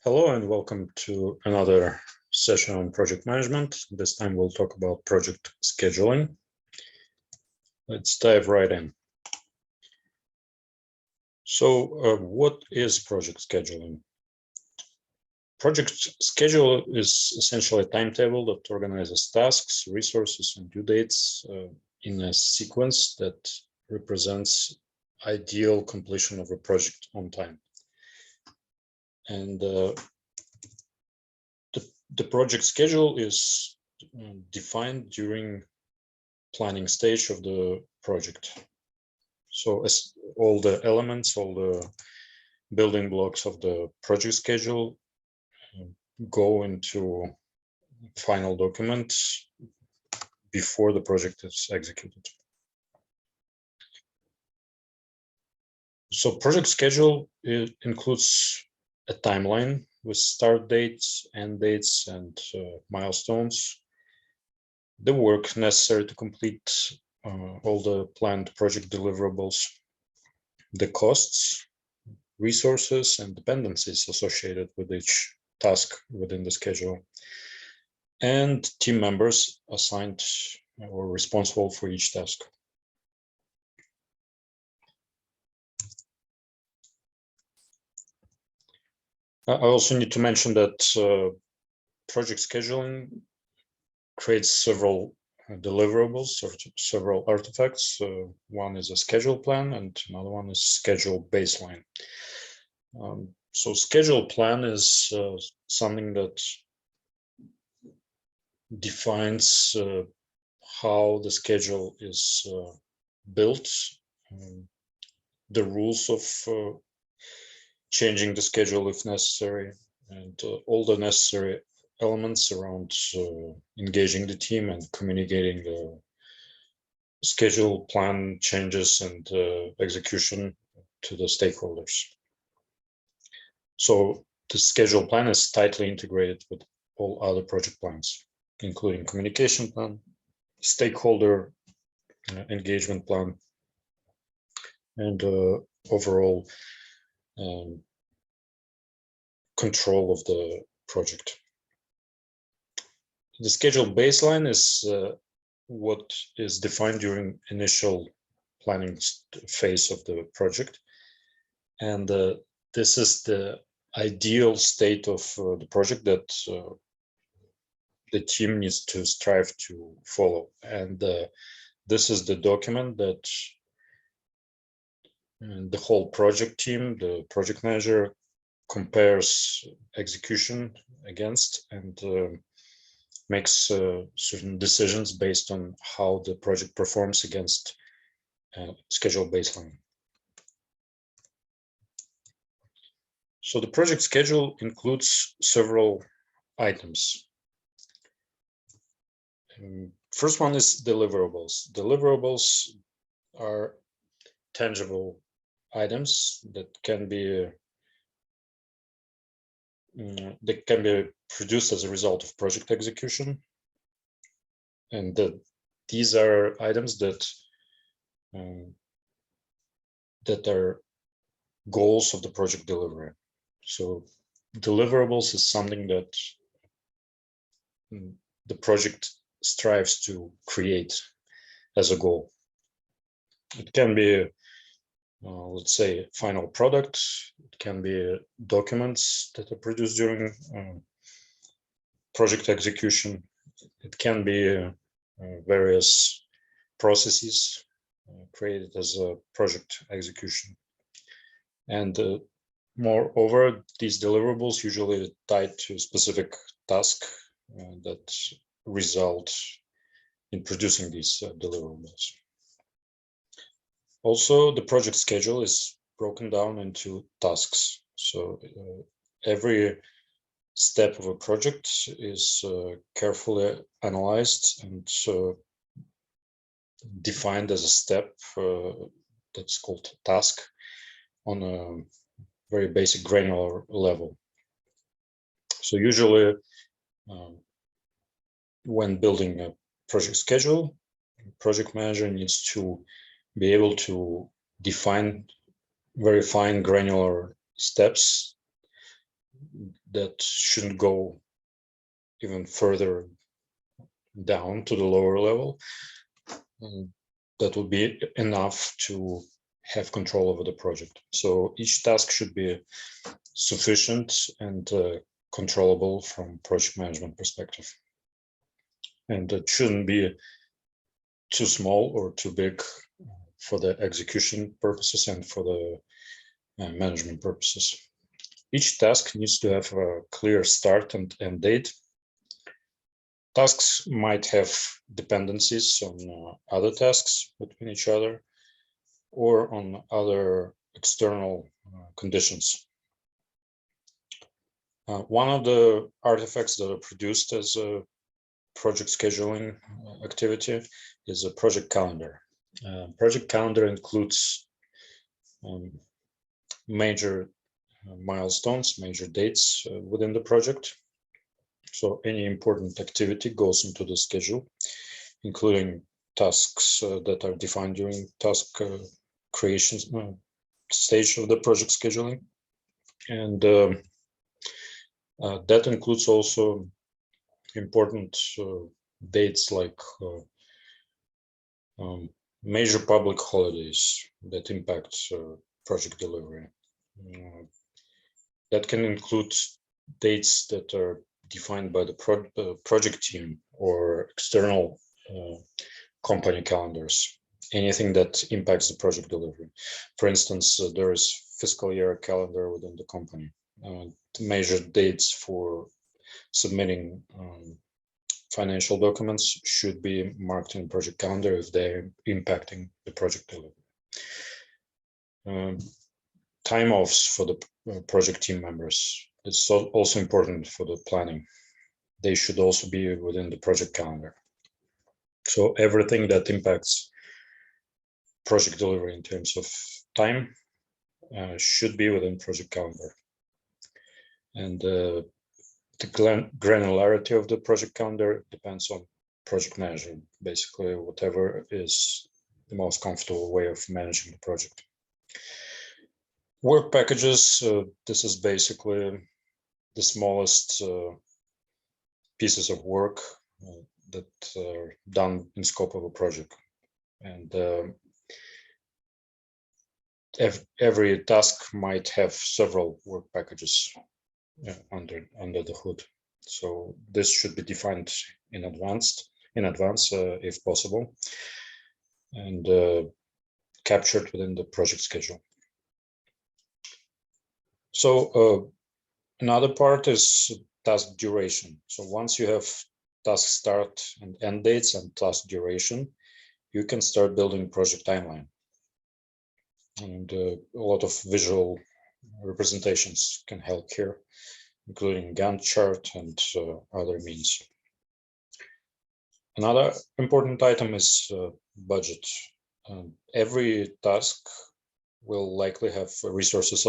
Hello and welcome to another session on project management. This time we'll talk about project scheduling. Let's dive right in. So what is project scheduling? Project schedule is essentially a timetable that organizes tasks, resources, and due dates in a sequence that represents ideal completion of a project on time. And the project schedule is defined during planning stage of the project. So as all the elements, all the building blocks of the project schedule go into final document before the project is executed. So project schedule includes a timeline with start dates, end dates, and milestones, the work necessary to complete all the planned project deliverables, the costs, resources, and dependencies associated with each task within the schedule, and team members assigned or responsible for each task. I also need to mention that project scheduling creates several deliverables or several artifacts. One is a schedule plan and another one is schedule baseline. So schedule plan is something that defines how the schedule is built, the rules of changing the schedule if necessary, and all the necessary elements around engaging the team and communicating the schedule plan changes and execution to the stakeholders. So the schedule plan is tightly integrated with all other project plans, including communication plan, stakeholder engagement plan, and overall control of the project. The schedule baseline is what is defined during initial planning phase of the project. And this is the ideal state of the project that the team needs to strive to follow. And this is the document that the whole project team, the project manager, compares execution against and makes certain decisions based on how the project performs against schedule baseline. So the project schedule includes several items. First one is deliverables. Deliverables are tangible items that can be produced as a result of project execution, and these are items that are goals of the project delivery. So deliverables is something that the project strives to create as a goal. It can be let's say final product, it can be documents that are produced during project execution, it can be various processes created as a project execution. And moreover, these deliverables usually tied to a specific task that result in producing these deliverables. Also, the project schedule is broken down into tasks. So every step of a project is carefully analyzed and defined as a step that's called task on a very basic granular level. So usually when building a project schedule, project manager needs to be able to define very fine granular steps that shouldn't go even further down to the lower level. And that would be enough to have control over the project. So each task should be sufficient and controllable from project management perspective. And it shouldn't be too small or too big for the execution purposes and for the management purposes. Each task needs to have a clear start and end date. Tasks might have dependencies on other tasks between each other or on other external conditions. One of the artifacts that are produced as a project scheduling activity is a project calendar. Project calendar includes major milestones, major dates within the project. So any important activity goes into the schedule, including tasks that are defined during task creation stage of the project scheduling. And that includes also important dates like major public holidays that impact project delivery. That can include dates that are defined by the project team or external company calendars, anything that impacts the project delivery. For instance, there is fiscal year calendar within the company. Major dates for submitting financial documents should be marked in project calendar if they're impacting the project delivery. Time offs for the project team members. It's also important for the planning. They should also be within the project calendar. So everything that impacts project delivery in terms of time should be within project calendar. And the granularity of the project calendar depends on project manager, basically whatever is the most comfortable way of managing the project. Work packages, this is basically the smallest pieces of work that are done in scope of a project. And every task might have several work packages under the hood. So this should be defined in advance if possible, and captured within the project schedule. So another part is task duration. So once you have task start and end dates and task duration, you can start building project timeline. And a lot of visual representations can help here, including Gantt chart and other means. Another important item is budget. Every task will likely have resources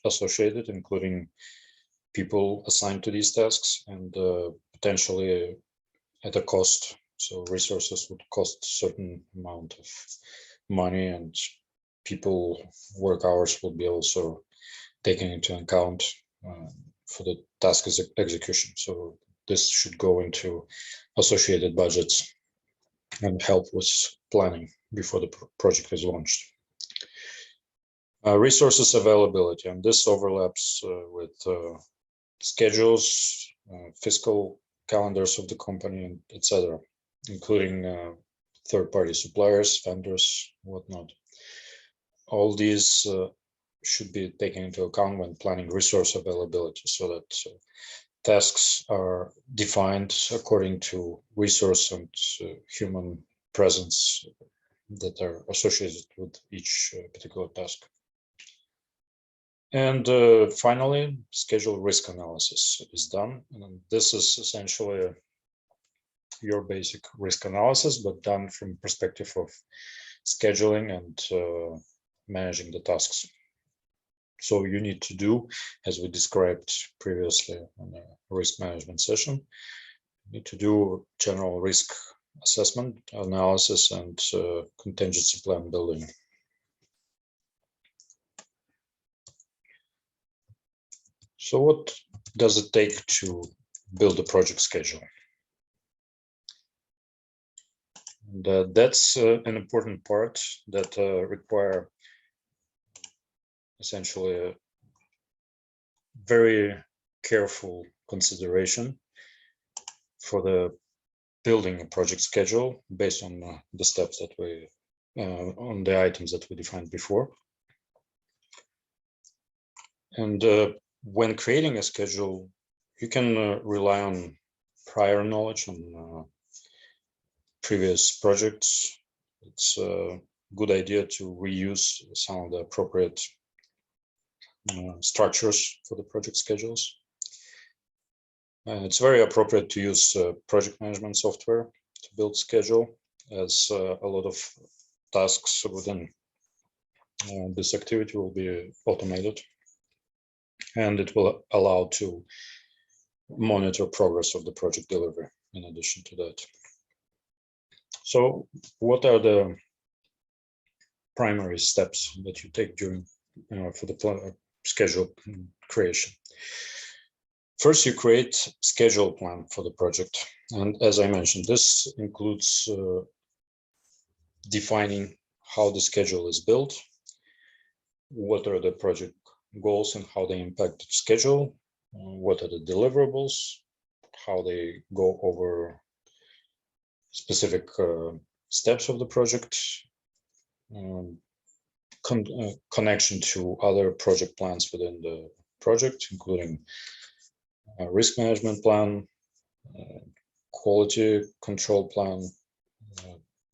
associated, including people assigned to these tasks and potentially at a cost. So resources would cost a certain amount of money, and people work hours will be also taken into account for the task execution. So this should go into associated budgets and help with planning before the project is launched. Resources availability, and this overlaps with schedules, fiscal calendars of the company, and etc., including third-party suppliers, vendors, whatnot. All these should be taken into account when planning resource availability, so that tasks are defined according to resource and human presence that are associated with each particular task. And finally, schedule risk analysis is done. And this is essentially your basic risk analysis, but done from perspective of scheduling and managing the tasks. So you need to do, as we described previously on a risk management session, you need to do general risk assessment, analysis, and contingency plan building. So what does it take to build a project schedule? And that's an important part that require essentially a very careful consideration for the building a project schedule based on the steps that we on the items that we defined before. And when creating a schedule, you can rely on prior knowledge on previous projects. It's a good idea to reuse some of the appropriate structures for the project schedules. It's very appropriate to use project management software to build schedule, as a lot of tasks within this activity will be automated, and it will allow to monitor progress of the project delivery in addition to that. So what are the primary steps that you take during for the schedule creation? First, you create schedule plan for the project. And as I mentioned, this includes defining how the schedule is built, what are the project goals and how they impact the schedule, what are the deliverables, how they go over specific steps of the project, connection to other project plans within the project, including risk management plan, quality control plan,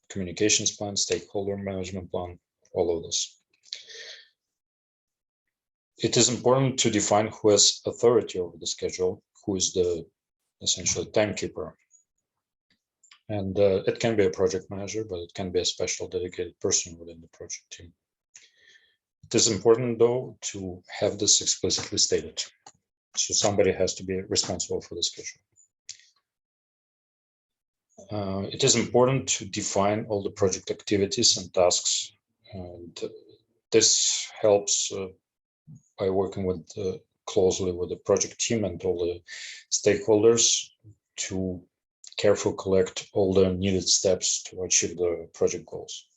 communications plan, stakeholder management plan, all of this. It is important to define who has authority over the schedule, who is the essentially timekeeper. And it can be a project manager, but it can be a special dedicated person within the project team. It is important, though, to have this explicitly stated. So somebody has to be responsible for the schedule. It is important to define all the project activities and tasks. And this helps by working with closely with the project team and all the stakeholders to carefully collect all the needed steps to achieve the project goals.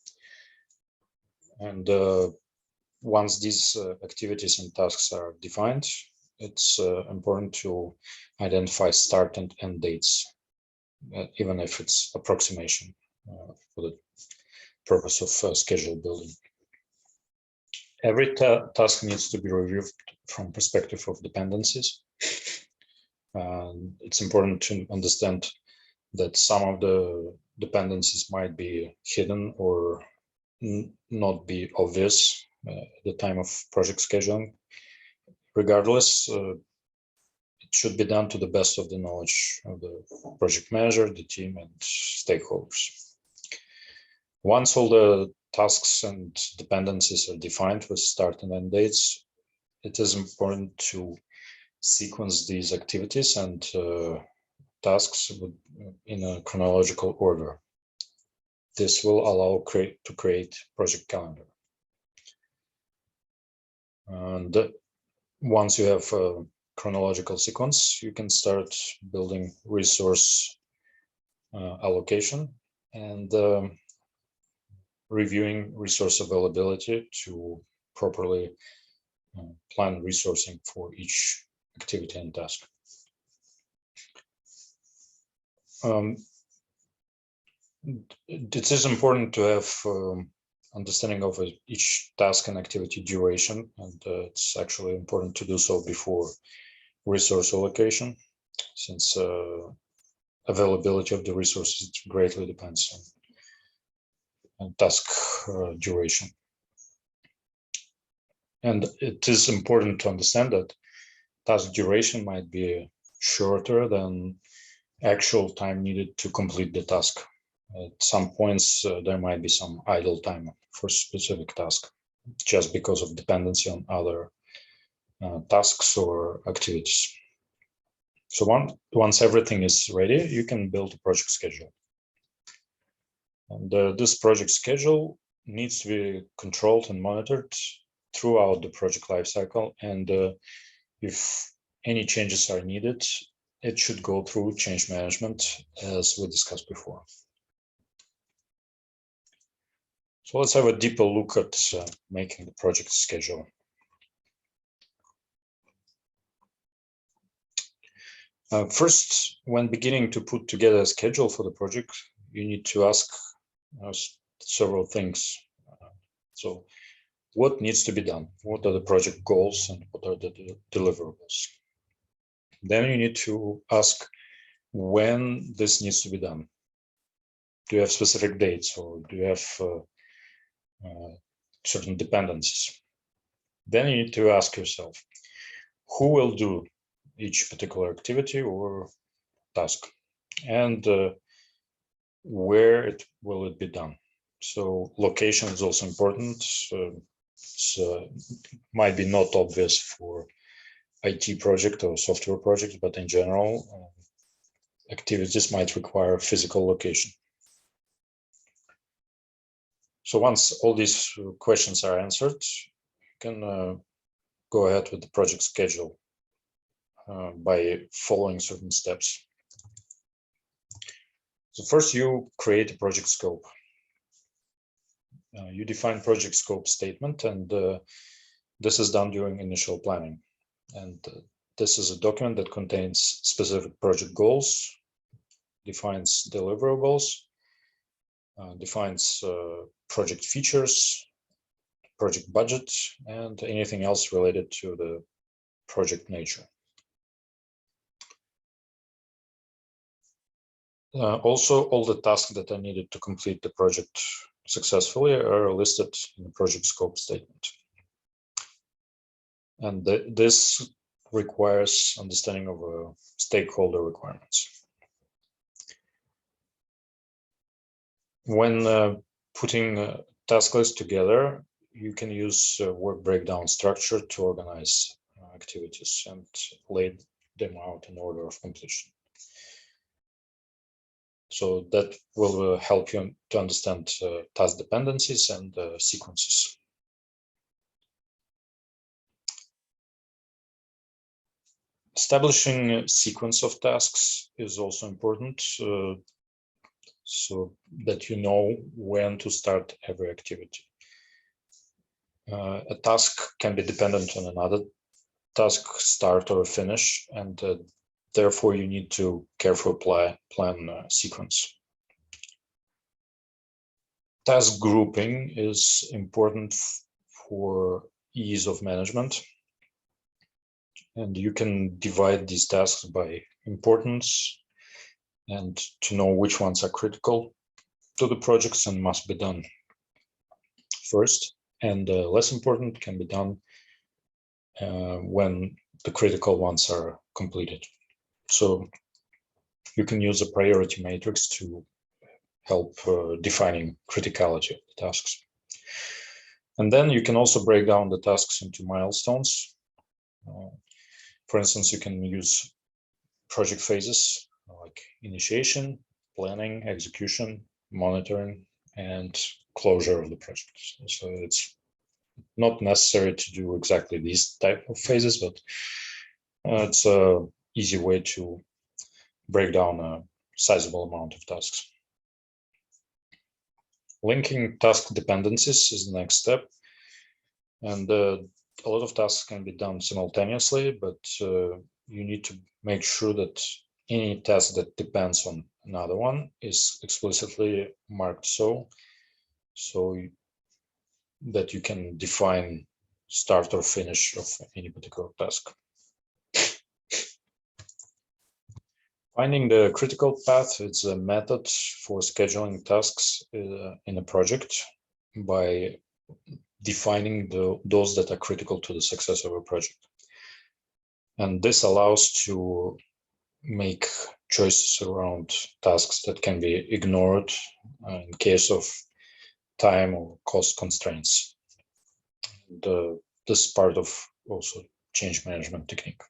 And once these activities and tasks are defined, it's important to identify start and end dates, even if it's approximation for the purpose of schedule building. Every task needs to be reviewed from perspective of dependencies. It's important to understand that some of the dependencies might be hidden or not be obvious at the time of project scheduling. Regardless, it should be done to the best of the knowledge of the project manager, the team, and stakeholders. Once all the tasks and dependencies are defined with start and end dates, it is important to sequence these activities and tasks in a chronological order. This will allow to create project calendar. And once you have a chronological sequence, you can start building resource allocation and reviewing resource availability to properly plan resourcing for each activity and task. It is important to have understanding of each task and activity duration, and it's actually important to do so before resource allocation, since availability of the resources greatly depends on task duration. And it is important to understand that task duration might be shorter than actual time needed to complete the task. At some points, there might be some idle time for specific task, just because of dependency on other tasks or activities. So once everything is ready, you can build a project schedule. And this project schedule needs to be controlled and monitored throughout the project lifecycle. And if any changes are needed, it should go through change management, as we discussed before. So let's have a deeper look at making the project schedule. First, when beginning to put together a schedule for the project, you need to ask several things. So what needs to be done? What are the project goals and what are the deliverables? Then you need to ask when this needs to be done. Do you have specific dates, or do you have certain dependencies? Then you need to ask yourself, who will do each particular activity or task, and where will it be done? So location is also important. So might be not obvious for IT project or software project, but in general, activities might require physical location. So once all these questions are answered, you can go ahead with the project schedule by following certain steps. So first, you create a project scope. You define project scope statement, and this is done during initial planning. And this is a document that contains specific project goals, defines deliverables, defines project features, project budget, and anything else related to the project nature. Also, all the tasks that are needed to complete the project successfully are listed in the project scope statement. And this requires understanding of stakeholder requirements. When putting task lists together, you can use work breakdown structure to organize activities and lay them out in order of completion. So that will help you to understand task dependencies and sequences. Establishing a sequence of tasks is also important, so that you know when to start every activity. A task can be dependent on another task start or finish, and therefore you need to carefully plan sequence. Task grouping is important for ease of management, and you can divide these tasks by importance and to know which ones are critical to the projects and must be done first, and less important can be done when the critical ones are completed. So you can use a priority matrix to help defining criticality of the tasks. And then you can also break down the tasks into milestones. For instance, you can use project phases like initiation, planning, execution, monitoring, and closure of the project. So it's not necessary to do exactly these type of phases, but it's an easy way to break down a sizable amount of tasks. Linking task dependencies is the next step, and a lot of tasks can be done simultaneously, but you need to make sure that any task that depends on another one is explicitly marked so that you can define start or finish of any particular task. Finding the critical path is a method for scheduling tasks in a project by defining those that are critical to the success of a project. And this allows to make choices around tasks that can be ignored in case of time or cost constraints. This is part of also change management technique.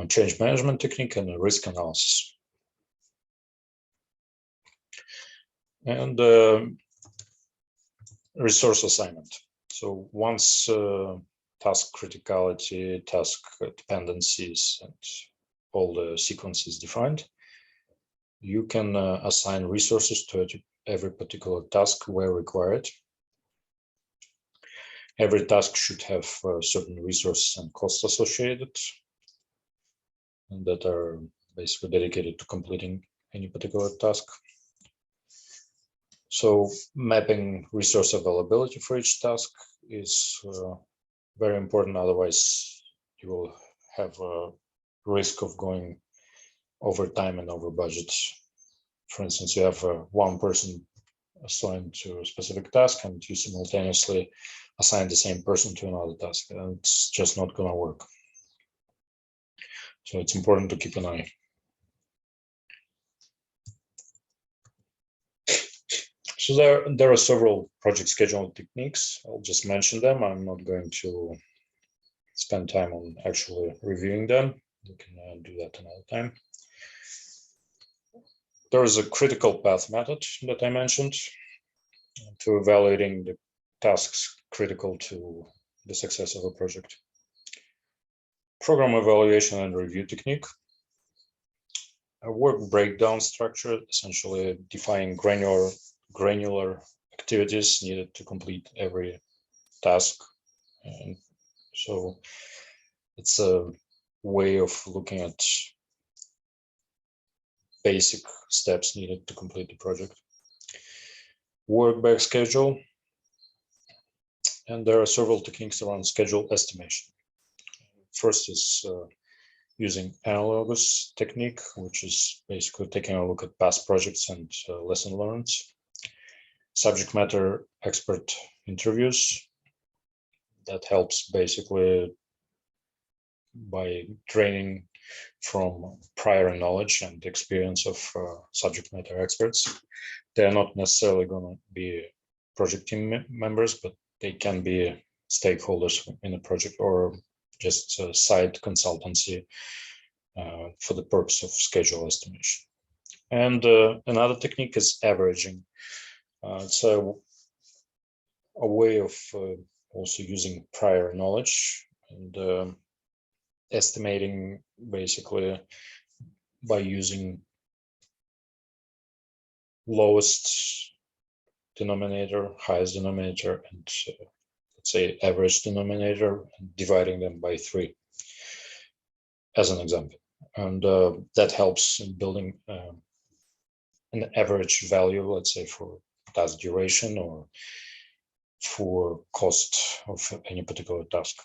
Change management technique and risk analysis. And resource assignment. So once task criticality, task dependencies, and all the sequences defined. You can assign resources to every particular task where required. Every task should have certain resources and costs associated, and that are basically dedicated to completing any particular task. So mapping resource availability for each task is very important. Otherwise, you will have a risk of going over time and over budget. For instance, you have one person assigned to a specific task and you simultaneously assign the same person to another task, and it's just not going to work. So it's important to keep an eye. So there are several project scheduling techniques. I'll just mention them. I'm not going to spend time on actually reviewing them. We can do that another time. There is a critical path method that I mentioned to evaluating the tasks critical to the success of a project. Program evaluation and review technique. A work breakdown structure, essentially defining granular activities needed to complete every task. And so it's a way of looking at basic steps needed to complete the project. Work back schedule. And there are several techniques around schedule estimation. First is using analogous technique, which is basically taking a look at past projects and lesson learned. Subject matter expert interviews. That helps basically by training from prior knowledge and experience of subject matter experts. They're not necessarily going to be project team members, but they can be stakeholders in a project or just side consultancy for the purpose of schedule estimation. And another technique is averaging. It's a way of also using prior knowledge and estimating basically by using lowest denominator, highest denominator, and let's say average denominator, and dividing them by 3 as an example. And that helps in building an average value, let's say for task duration or for cost of any particular task.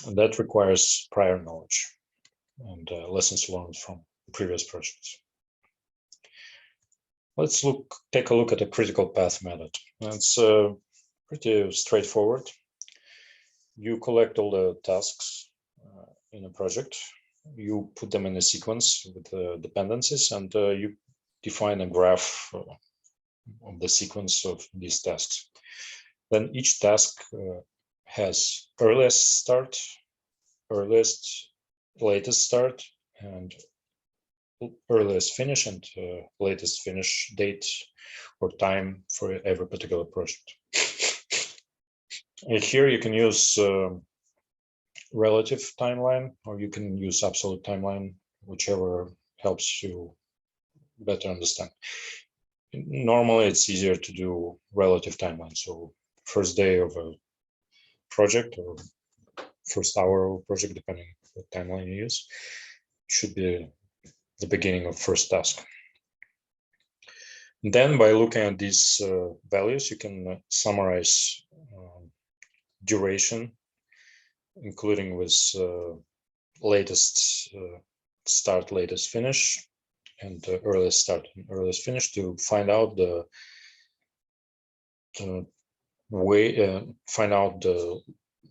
And that requires prior knowledge and lessons learned from previous projects. Let's take a look at the critical path method. It's pretty straightforward. You collect all the tasks in a project, you put them in a sequence with dependencies, and you define a graph of the sequence of these tasks. Then each task has earliest start, latest start, and earliest finish, and latest finish date or time for every particular project. And here you can use relative timeline, or you can use absolute timeline, whichever helps you better understand. Normally it's easier to do relative timeline. So first day of a project or first hour of a project, depending what timeline you use, should be the beginning of first task. Then by looking at these values, you can summarize duration, including with latest start, latest finish, and earliest start and earliest finish, to find out the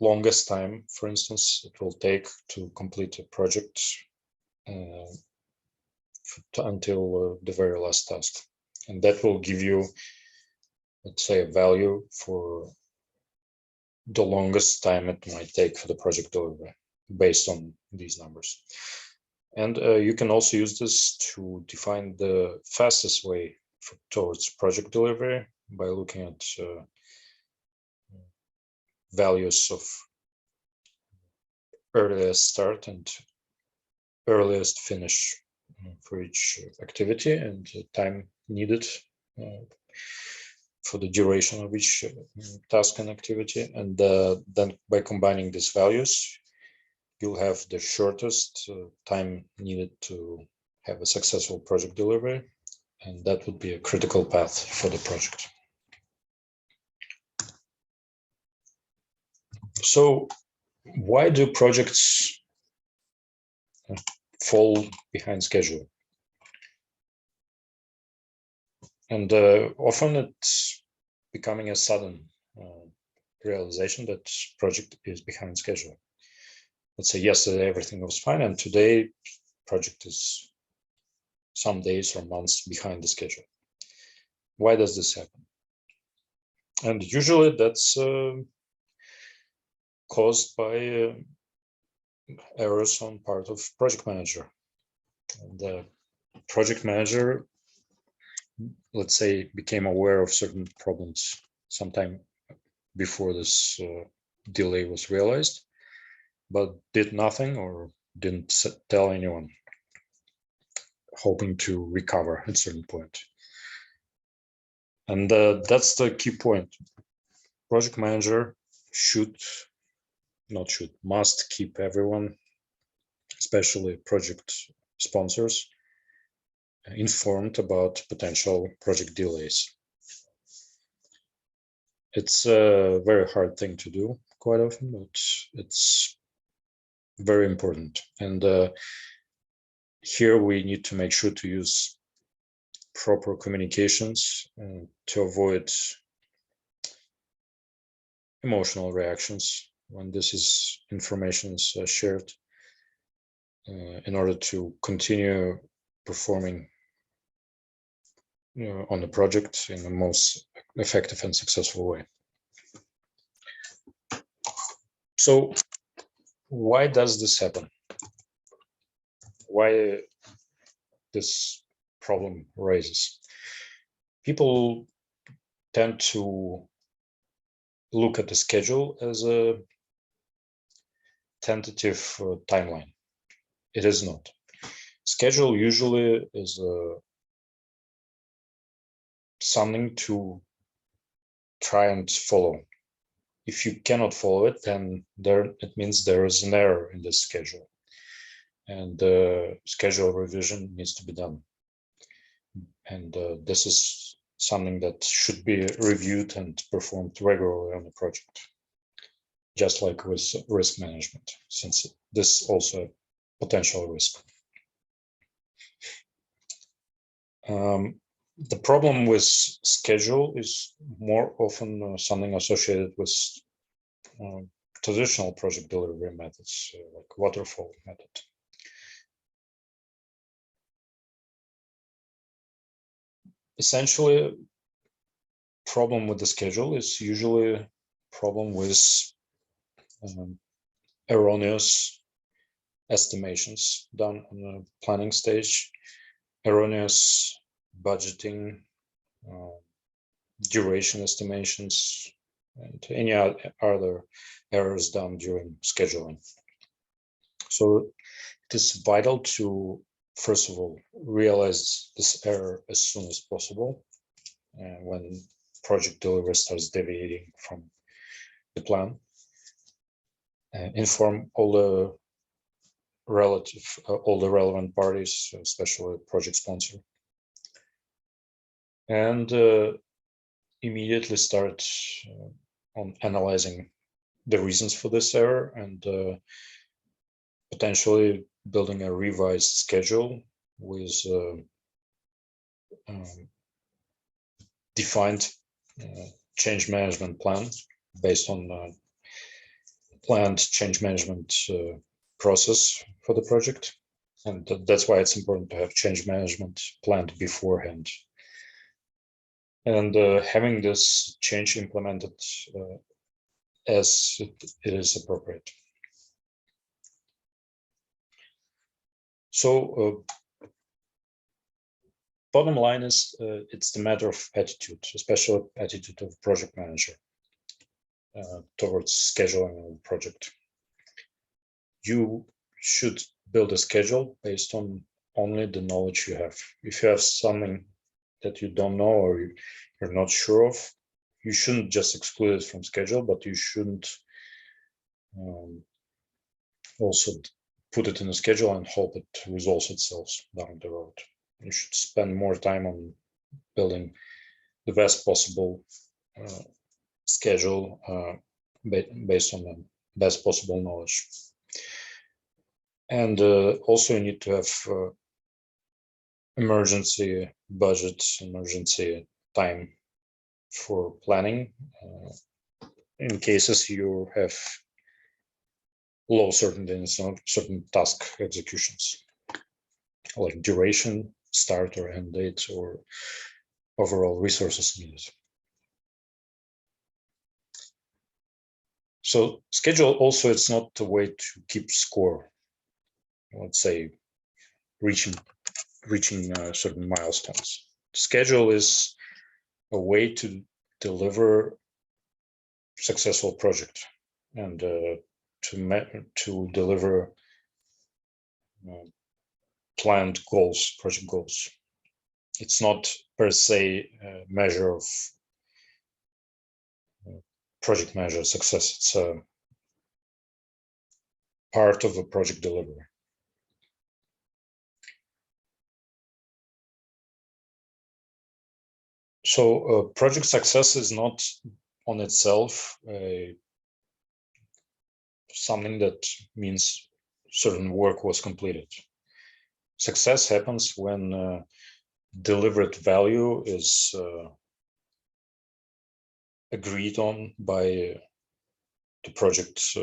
longest time, for instance, it will take to complete a project until the very last task. And that will give you, let's say, a value for the longest time it might take for the project delivery based on these numbers. And you can also use this to define the fastest way towards project delivery by looking at values of earliest start and earliest finish for each activity and the time needed for the duration of each task and activity. And then by combining these values, you'll have the shortest time needed to have a successful project delivery. And that would be a critical path for the project. So why do projects fall behind schedule? And often it's becoming a sudden realization that project is behind schedule. Let's say yesterday everything was fine, and today project is some days or months behind the schedule. Why does this happen? And usually that's caused by errors on part of project manager. And the project manager, let's say, became aware of certain problems sometime before this delay was realized, but did nothing or didn't tell anyone, hoping to recover at a certain point. And that's the key point. Project manager must keep everyone, especially project sponsors, informed about potential project delays. It's a very hard thing to do quite often, but it's very important. And here we need to make sure to use proper communications to avoid emotional reactions when this information is shared, in order to continue performing on the project in the most effective and successful way. So why does this happen? Why this problem arises? People tend to look at the schedule as a tentative timeline. It is not. Schedule usually is something to try and follow. If you cannot follow it, then it means there is an error in this schedule, and schedule revision needs to be done. And this is something that should be reviewed and performed regularly on the project, just like with risk management, since this is also a potential risk. The problem with schedule is more often something associated with traditional project delivery methods, like waterfall method. Essentially, problem with the schedule is usually a problem with erroneous estimations done on the planning stage, erroneous budgeting, duration estimations, and any other errors done during scheduling. So it is vital to, first of all, realize this error as soon as possible when project delivery starts deviating from the plan. Inform all the relevant parties, especially project sponsor, and immediately start on analyzing the reasons for this error and potentially building a revised schedule with defined change management plan based on planned change management process for the project. And that's why it's important to have change management planned beforehand. And having this change implemented as it is appropriate. So bottom line is it's the matter of attitude, especially attitude of project manager towards scheduling a project. you should build a schedule based on only the knowledge you have. If you have something that you don't know or you're not sure of, you shouldn't just exclude it from schedule, but you shouldn't also put it in a schedule and hope it resolves itself down the road. You should spend more time on building the best possible schedule based on the best possible knowledge. And also you need to have emergency budgets, emergency time for planning in cases you have low certainty in certain task executions, like duration, start or end date, or overall resources needed. So schedule also, it's not a way to keep score, let's say reaching certain milestones. Schedule is a way to deliver successful project and to deliver planned goals, project goals. It's not per se a measure of project measure success. It's a part of a project delivery. So project success is not on itself something that means certain work was completed. Success happens when delivered value is agreed on by the project's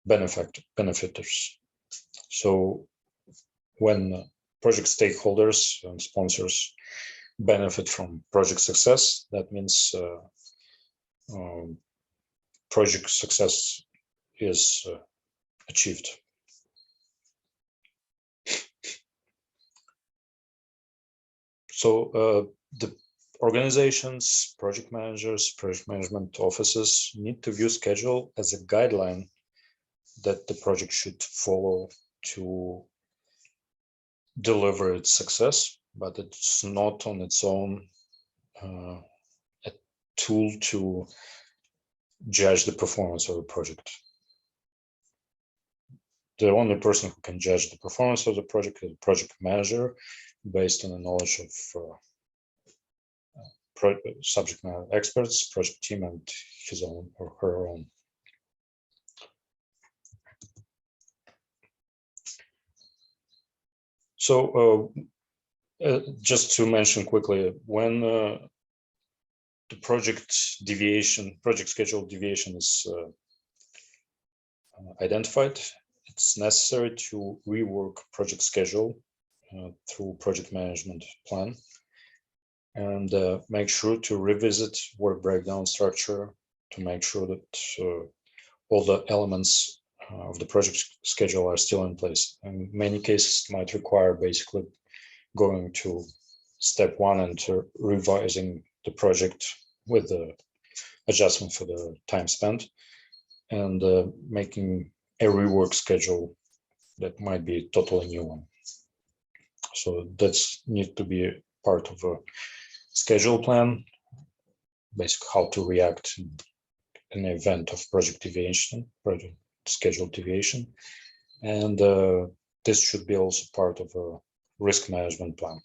benefactors. So when project stakeholders and sponsors benefit from project success, that means project success is achieved. So the organizations, project managers, project management offices need to view schedule as a guideline that the project should follow to deliver its success, but it's not on its own a tool to judge the performance of the project. The only person who can judge the performance of the project is the project manager based on the knowledge of subject matter experts, project team, and his own or her own. So just to mention quickly, when the project schedule deviation is identified, it's necessary to rework project schedule through project management plan and make sure to revisit work breakdown structure to make sure that all the elements of the project schedule are still in place. In many cases, it might require basically going to step one and revising the project with the adjustment for the time spent and making a rework schedule that might be a totally new one. So that's need to be part of a schedule plan, basically how to react in the event of project deviation, project schedule deviation. And this should be also part of a risk management plan.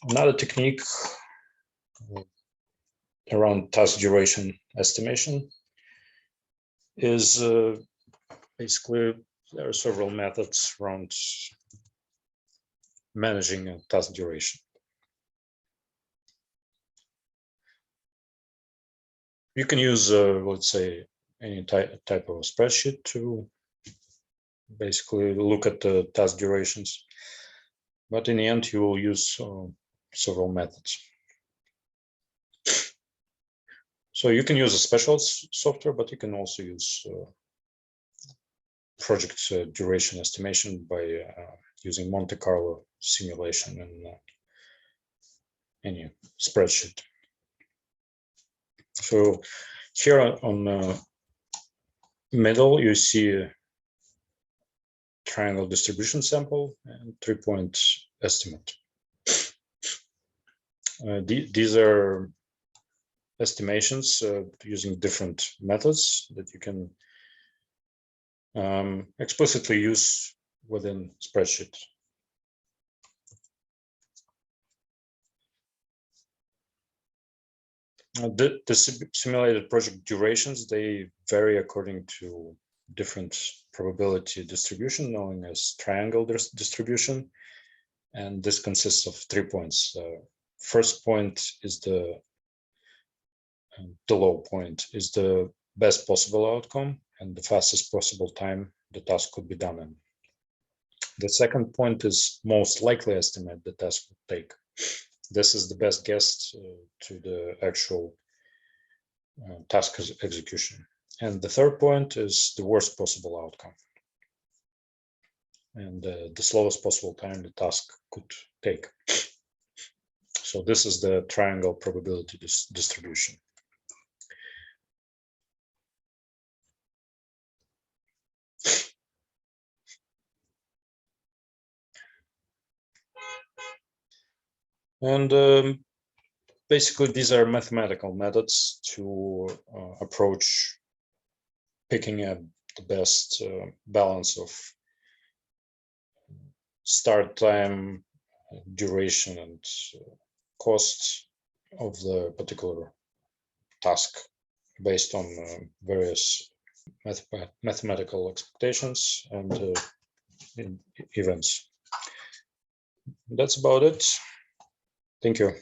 Another technique around task duration estimation is basically there are several methods around managing a task duration. You can use, let's say, any type of spreadsheet to basically look at the task durations, but in the end, you will use several methods. So you can use a special software, but you can also use project duration estimation by using Monte Carlo simulation in any spreadsheet. So here on middle, you see a triangle distribution sample and 3-point estimate. These are estimations using different methods that you can explicitly use within spreadsheet. The simulated project durations, they vary according to different probability distribution known as triangle distribution, and this consists of 3 points. First point is the low point, is the best possible outcome and the fastest possible time the task could be done in. The second point is most likely estimate the task would take. This is the best guess to the actual task execution. And the third point is the worst possible outcome and the slowest possible time the task could take. So this is the triangle probability distribution. And basically, these are mathematical methods to approach picking up the best balance of start time, duration, and cost of the particular task based on various mathematical expectations and events. That's about it. Thank you.